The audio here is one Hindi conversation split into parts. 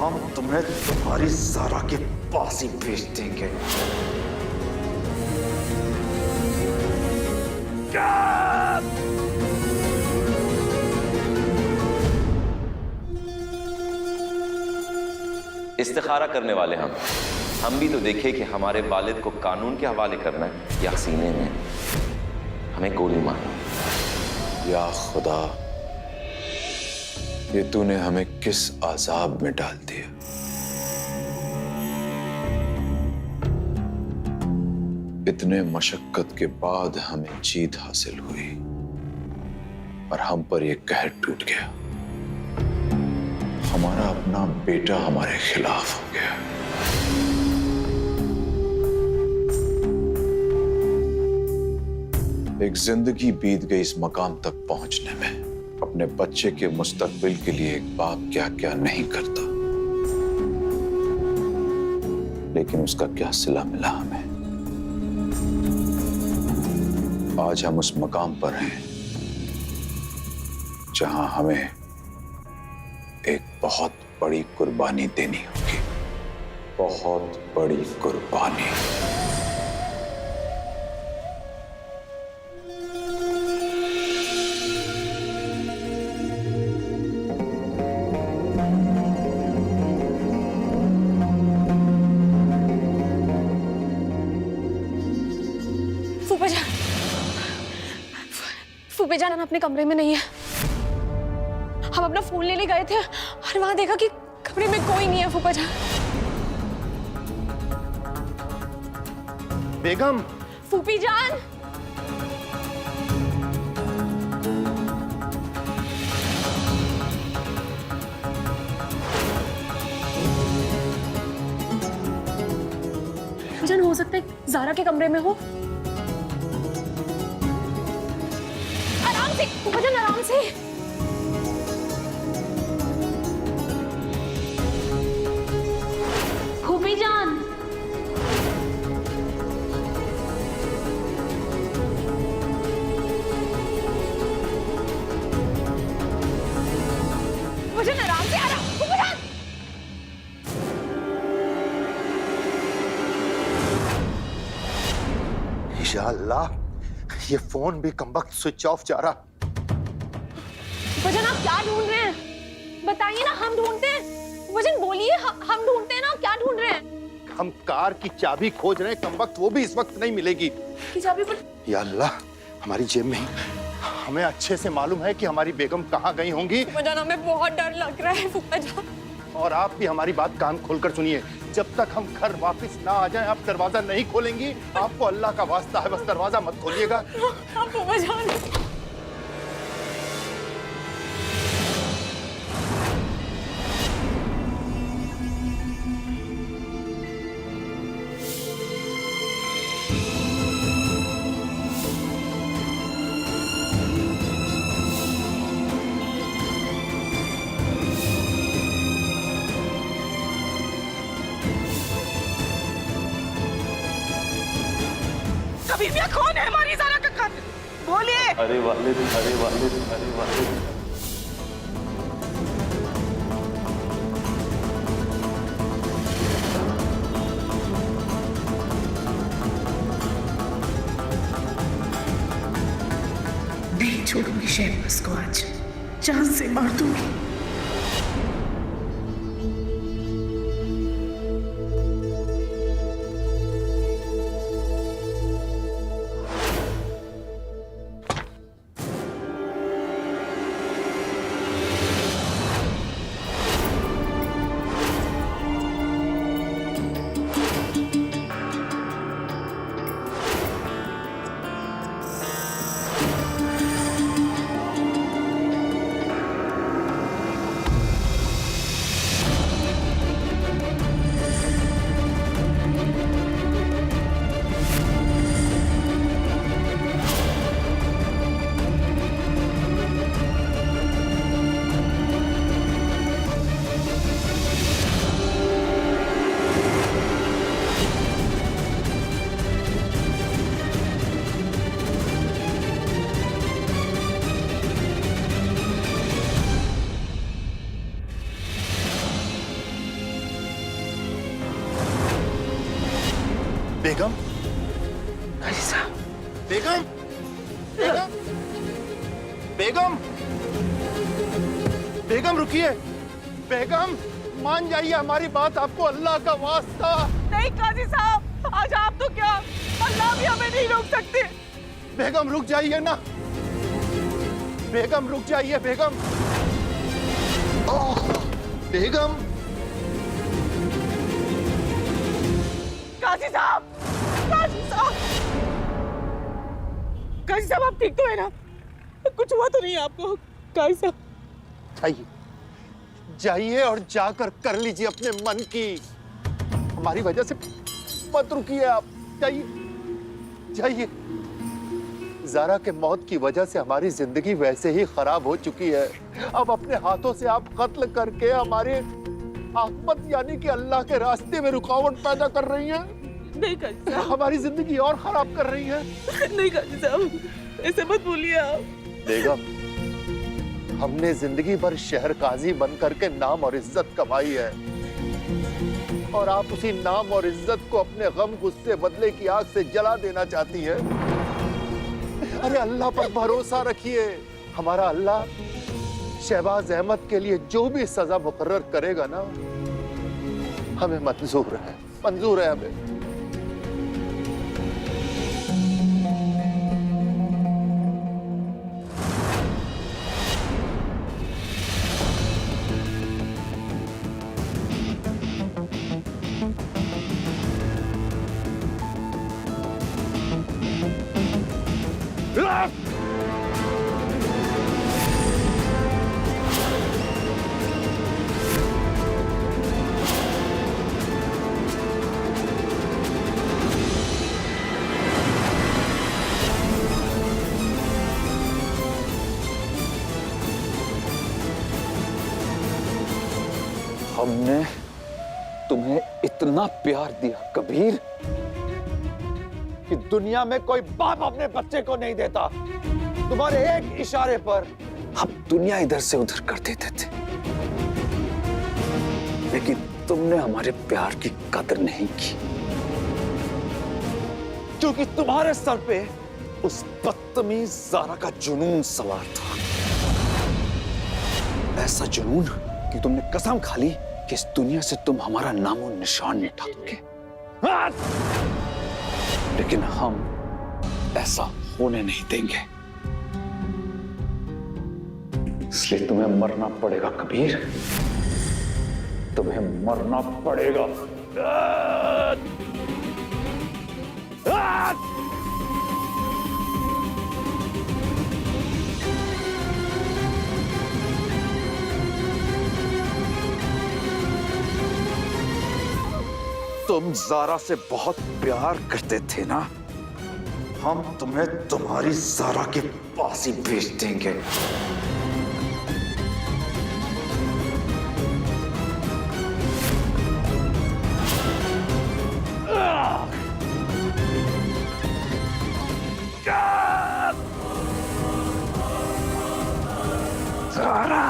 हम तुम्हें तुम्हारी ज़ारा के पास ही भेज देंगे। इस्तिखारा करने वाले हम भी तो देखे कि हमारे वालिद को कानून के हवाले करना है या सीने में हमें गोली मारना। या खुदा, ये तूने हमें किस अजाब में डाल दिया। इतने मशक्कत के बाद हमें जीत हासिल हुई और हम पर यह कहर टूट गया। हमारा अपना बेटा हमारे खिलाफ हो गया। एक जिंदगी बीत गई इस मकाम तक पहुंचने में। अपने बच्चे के मुस्तकबिल के लिए एक बाप क्या क्या नहीं करता, लेकिन उसका क्या सिला मिला हमें। आज हम उस मकाम पर हैं जहां हमें एक बहुत बड़ी कुर्बानी देनी होगी, बहुत बड़ी कुर्बानी। फूफेजान अपने कमरे में नहीं है। हम अपना फोन लेने गए थे और वहां देखा कि कमरे में कोई नहीं है। फूफेजान। बेगम। फूफीजान। फूफीजान, हो सकता है ज़ारा के कमरे में हो। आराम से फूफीजान, आराम से। फूफीजान। फूफीजान, आराम से। आराम। फूफीजान। या अल्लाह, ये फोन भी कमबख्त स्विच ऑफ जा रहा। फूफीजान, आप क्या ढूंढ रहे हैं? बताइए ना, हम ढूंढते हैं। फूफीजान बोलिए, हम ढूंढते हैं ना। क्या ढूंढ रहे हैं? हम कार की चाबी खोज रहे हैं कमबख्त, वो भी इस वक्त नहीं मिलेगी। की चाबी पर? या अल्लाह, हमारी जेब में ही। हमें अच्छे से मालूम है कि हमारी बेगम कहाँ गई होंगी। फूफीजान, हमें बहुत डर लग रहा है। फूफीजान। और आप भी हमारी बात कान खोलकर सुनिए। जब तक हम घर वापस ना आ जाएं, आप दरवाजा नहीं खोलेंगी। आपको अल्लाह का वास्ता है, बस दरवाजा मत खोलिएगा। फूफीजान। कबीर, कौन है हमारी ज़ारा का कातिल? बोलिए। अरे वालिद, अरे वालिद, अरे वालिद। नहीं छोड़ूंगी शहबाज को, आज जान से मार दूंगी। बेगम, काजी साहब, बेगम, बेगम, बेगम, बेगम रुकिए। बेगम मान जाइए हमारी बात, आपको अल्लाह का वास्ता। नहीं काजी साहब, आज आप तो क्या, अल्लाह भी हमें नहीं रोक सकते। बेगम रुक जाइए ना, बेगम रुक जाइए। बेगम, ओह, बेगम, काजी साहब, काजी साहब, काजी साहब आप ठीक तो है ना? कुछ हुआ तो नहीं आपको? काजी साहब जाइए, जाइए और जाकर कर लीजिए अपने मन की। हमारी वजह से मत रुकिए आप, जाइए, जाइए। ज़ारा के मौत की वजह से हमारी जिंदगी वैसे ही खराब हो चुकी है। अब अपने हाथों से आप कत्ल करके हमारे आखिरत यानी कि अल्लाह के रास्ते में रुकावट पैदा कर रही हैं। नहीं काजी साहब, हमारी जिंदगी और खराब कर रही हैं। नहीं काजी साहब, ऐसे मत बोलिए आप। बेगम, हमने जिंदगी भर शहर काजी बन करके नाम और इज्जत कमाई है, और आप उसी नाम और इज्जत को अपने गम गुस्से बदले की आग से जला देना चाहती है। अरे अल्लाह पर भरोसा रखिए, हमारा अल्लाह शहबाज अहमद के लिए जो भी सजा मुकर्रर करेगा ना, हमें मंजूर है, मंजूर है हमें। हमने तुम्हें इतना प्यार दिया कबीर कि दुनिया में कोई बाप अपने बच्चे को नहीं देता। तुम्हारे एक इशारे पर हम दुनिया इधर से उधर कर देते थे, लेकिन तुमने हमारे प्यार की कदर नहीं की, क्योंकि तुम्हारे सर पे उस बदतमीज ज़ारा का जुनून सवार था। ऐसा जुनून कि तुमने कसम खा ली कि इस दुनिया से तुम हमारा नामो निशान मिटा दोगे। लेकिन हम ऐसा होने नहीं देंगे, इसलिए तुम्हें मरना पड़ेगा कबीर, तुम्हें मरना पड़ेगा। तुम ज़ारा से बहुत प्यार करते थे ना, हम तुम्हें तुम्हारी ज़ारा के पास ही भेज देंगे। ज़ारा,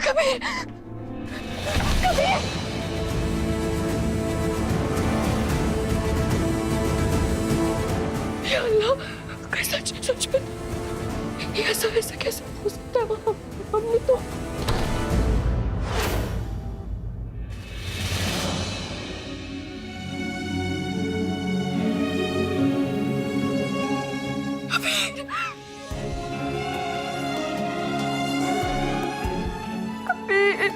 कबीर, कबीर, या अल्लाह, कैसा सच में ये ऐसा कैसे हो सकता है? हमने तो कबीर, कबीर,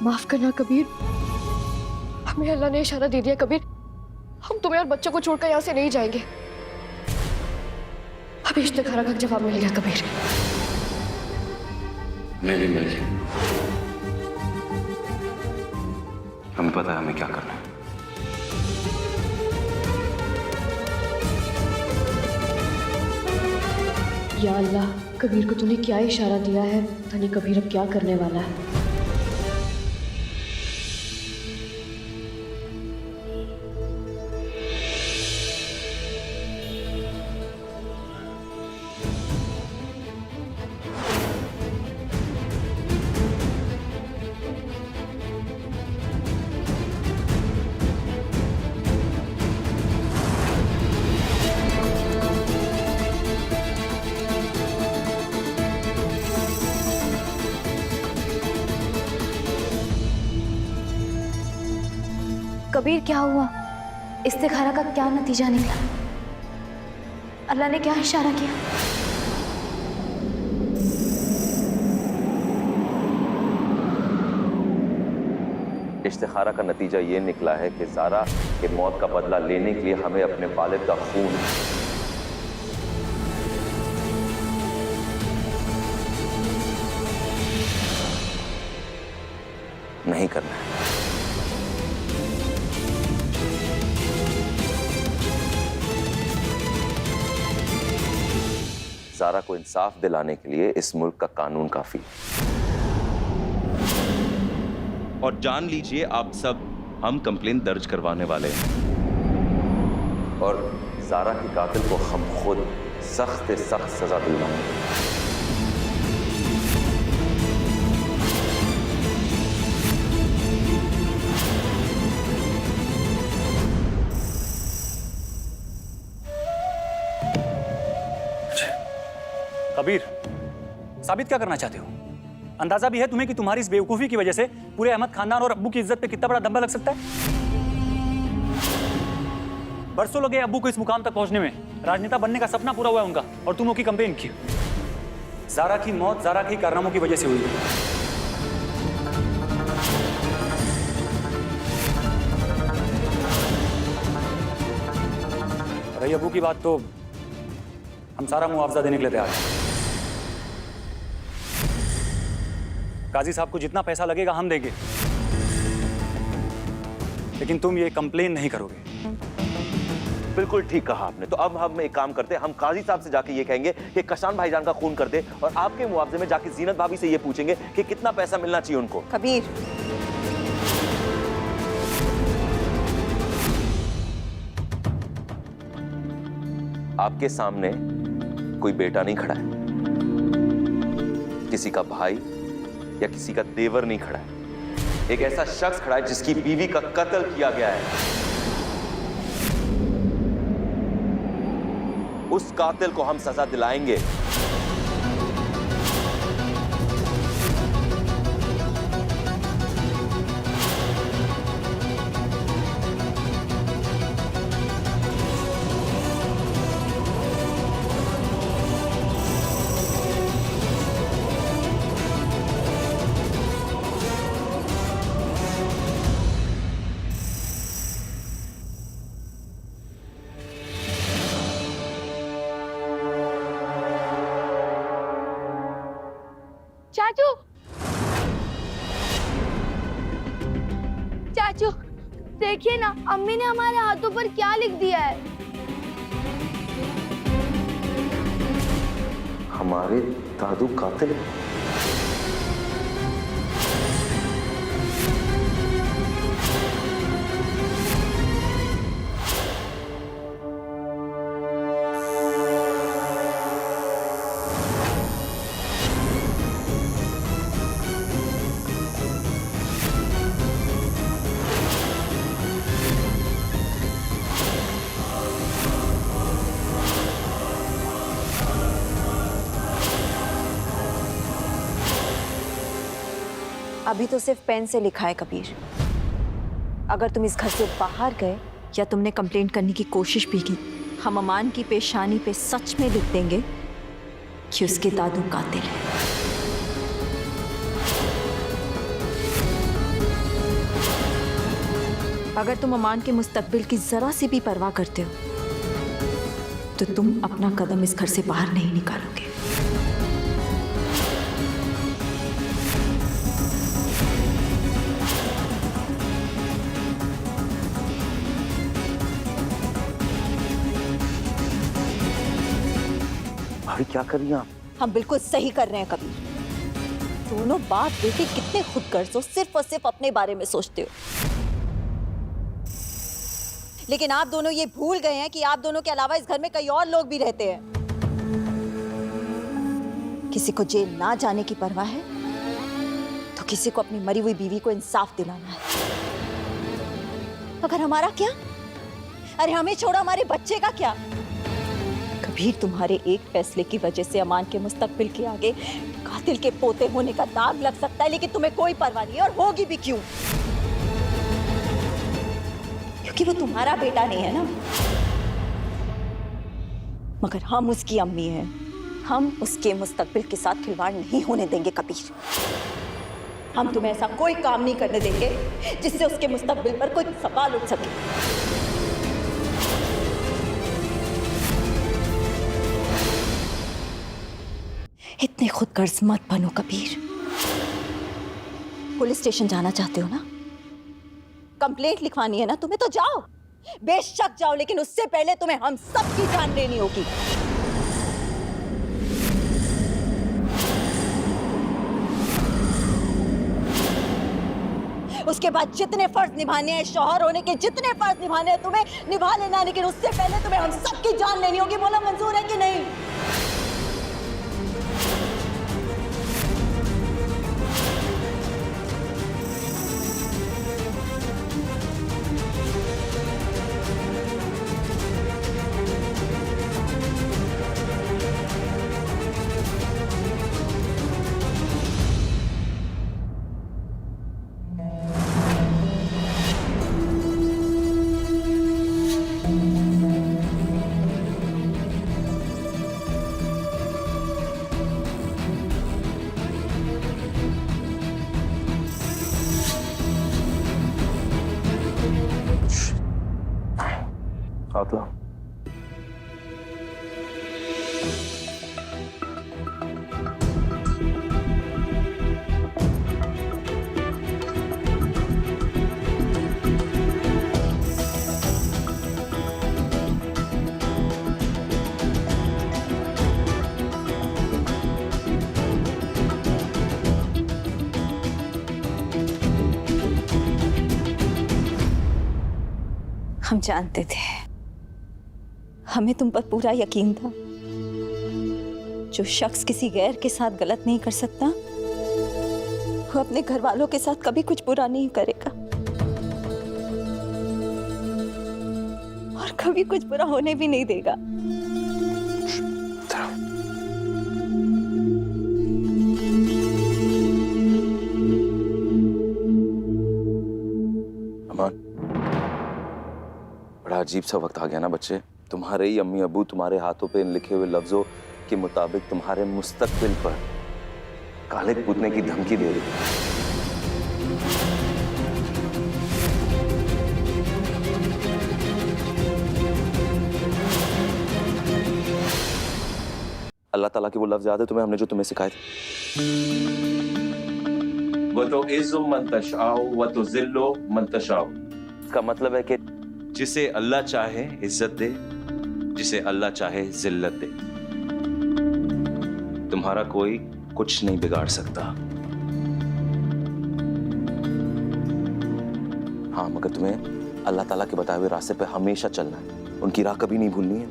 माफ करना कबीर, हमें अल्लाह ने इशारा दे दिया कबीर, हम तुम्हें और बच्चों को छोड़कर यहाँ से नहीं जाएंगे। अब इश्तिखारा का जवाब मिल गया कबीर। मैं भी मिल गया। हमें पता है हमें क्या करना है। या अल्लाह, कबीर को तूने क्या इशारा दिया है? पता नहीं कबीर अब क्या करने वाला है। कबीर क्या हुआ? इस्तिखारा का क्या नतीजा निकला? अल्लाह ने क्या इशारा किया? इश्तिखारा का नतीजा ये निकला है कि ज़ारा के मौत का बदला लेने के लिए हमें अपने वालिद का खून नहीं करना है। ज़ारा को इंसाफ दिलाने के लिए इस मुल्क का कानून काफी है। और जान लीजिए आप सब, हम कंप्लेंट दर्ज करवाने वाले हैं और ज़ारा के कातिल को हम खुद सख्त से सख्त सजा दिलवाएंगे। कबीर, साबित क्या करना चाहते हो? अंदाजा भी है तुम्हें कि तुम्हारी इस बेवकूफी की वजह से पूरे अहमद खानदान और अब्बू की इज्जत पे कितना बड़ा दंगा लग सकता है? बरसों लगे अब्बू को इस मुकाम तक पहुंचने में। राजनेता बनने का सपना पूरा हुआ है उनका और तुम की कंप्लेन की। ज़ारा की मौत ज़ारा के कारनामों की वजह से हुई। रही अब्बू की बात, तो हम सारा मुआवजा देने के लिए तैयार हैं। काजी साहब को जितना पैसा लगेगा हम देंगे, लेकिन तुम ये कंप्लेन नहीं करोगे। बिल्कुल ठीक कहा आपने। तो अब हम एक काम करते हैं, हम काजी साहब से जाके ये कहेंगे कि कशान भाईजान का खून कर दे और आपके मुआवजे में जाके जीनत भाभी से ये पूछेंगे कि कितना पैसा मिलना चाहिए उनको। कबीर, आपके सामने कोई बेटा नहीं खड़ा है, किसी का भाई या किसी का देवर नहीं खड़ा है। एक ऐसा शख्स खड़ा है जिसकी बीवी का कत्ल किया गया है। उस कातिल को हम सजा दिलाएंगे। चाचू, चाचू देखिए ना, अम्मी ने हमारे हाथों पर क्या लिख दिया है। हमारे दादू कातिल हैं। अभी तो सिर्फ पेन से लिखा है कबीर। अगर तुम इस घर से बाहर गए या तुमने कंप्लेंट करने की कोशिश भी की, हम अमान की पेशानी पे सच में लिख देंगे कि उसके दादू कातिल है। अगर तुम अमान के मुस्तकबिल की जरा सी भी परवाह करते हो तो तुम अपना कदम इस घर से बाहर नहीं निकालोगे। भाभी क्या कर रही हैं आप? हम बिल्कुल सही कर रहे हैं कबीर। दोनों बाप बेटे कितने खुदगर्ज हो, सिर्फ और सिर्फ अपने बारे में सोचते हो। लेकिन आप दोनों ये भूल गए हैं कि आप दोनों के अलावा इस घर में कई और लोग भी रहते हैं। किसी को जेल ना जाने की परवाह है तो किसी को अपनी मरी हुई बीवी को इंसाफ दिलाना है। अगर हमारा क्या? अरे हमें छोड़ो, हमारे बच्चे का क्या? कबीर, तुम्हारे एक फैसले की वजह से अमान के मुस्तकबिल के आगे कातिल के पोते होने का दाग लग सकता है, लेकिन तुम्हें कोई परवाह नहीं है। और होगी भी क्यों? क्योंकि वो तुम्हारा बेटा नहीं है ना। मगर हम उसकी अम्मी हैं। हम उसके मुस्तकबिल के साथ खिलवाड़ नहीं होने देंगे कबीर। हम तुम्हें ऐसा कोई काम नहीं करने देंगे जिससे उसके मुस्तकबिल पर कोई सवाल उठ सके। इतने खुदगर्ज मत बनो कबीर। पुलिस स्टेशन जाना चाहते हो ना? कंप्लेंट लिखवानी है ना तुम्हें? तो जाओ, बेशक जाओ, लेकिन उससे पहले तुम्हें हम सबकी जान लेनी होगी। उसके बाद जितने फर्ज निभाने हैं, शौहर होने के जितने फर्ज निभाने हैं तुम्हें निभा लेना, लेकिन उससे पहले तुम्हें हम सबकी जान लेनी होगी। बोला मंजूर है कि नहीं? आओ तो। हम जानते थे, हमें तुम पर पूरा यकीन था। जो शख्स किसी गैर के साथ गलत नहीं कर सकता, वो अपने घर वालों के साथ कभी कुछ बुरा नहीं करेगा और कभी कुछ बुरा होने भी नहीं देगा। अमान, बड़ा अजीब सा वक्त आ गया ना बच्चे। तुम्हारे ही अम्मी अबू तुम्हारे हाथों पे इन लिखे हुए लफ्जों के मुताबिक तुम्हारे मुस्तकबिल पर काले कूदने की धमकी दे रही है। अल्लाह ताला के वो लफ्ज याद है तुम्हें, हमने जो तुम्हें सिखाए थे? वो तो इज़्ज़ु मन तशाओ व तो ज़िल्लो मन तशाओ। इसका मतलब है कि जिसे अल्लाह चाहे इज्जत दे, जिसे अल्लाह चाहे जिल्लत दे। तुम्हारा कोई कुछ नहीं बिगाड़ सकता। हाँ, मगर तुम्हें अल्लाह ताला के बताए हुए रास्ते पे हमेशा चलना है, उनकी राह कभी नहीं भूलनी है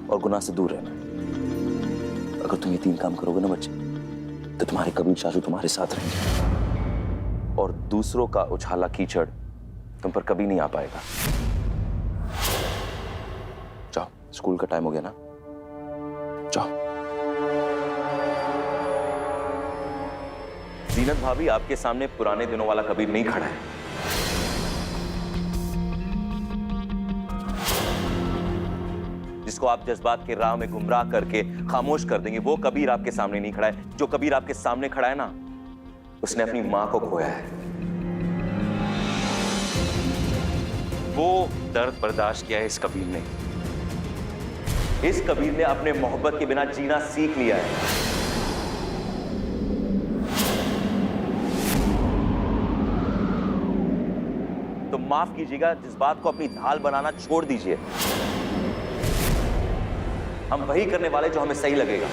और गुनाह से दूर रहना है। अगर तुम ये 3 काम करोगे ना बच्चे, तो तुम्हारे कबीर चाचू तुम्हारे साथ रहेंगे और दूसरों का उछाला कीचड़ तुम पर कभी नहीं आ पाएगा। जाओ, स्कूल का टाइम हो गया ना, जाओ। जीनत भाभी, आपके सामने पुराने दिनों वाला कबीर नहीं खड़ा है। जिसको आप जज्बात के राह में गुमराह करके खामोश कर देंगे, वो कबीर आपके सामने नहीं खड़ा है। जो कबीर आपके सामने खड़ा है ना, उसने अपनी मां को खोया है। वो दर्द बर्दाश्त किया है इस कबीर ने, इस कबीर ने अपने मोहब्बत के बिना जीना सीख लिया है। तो माफ कीजिएगा, जज्बात को अपनी ढाल बनाना छोड़ दीजिए। हम वही करने वाले जो हमें सही लगेगा।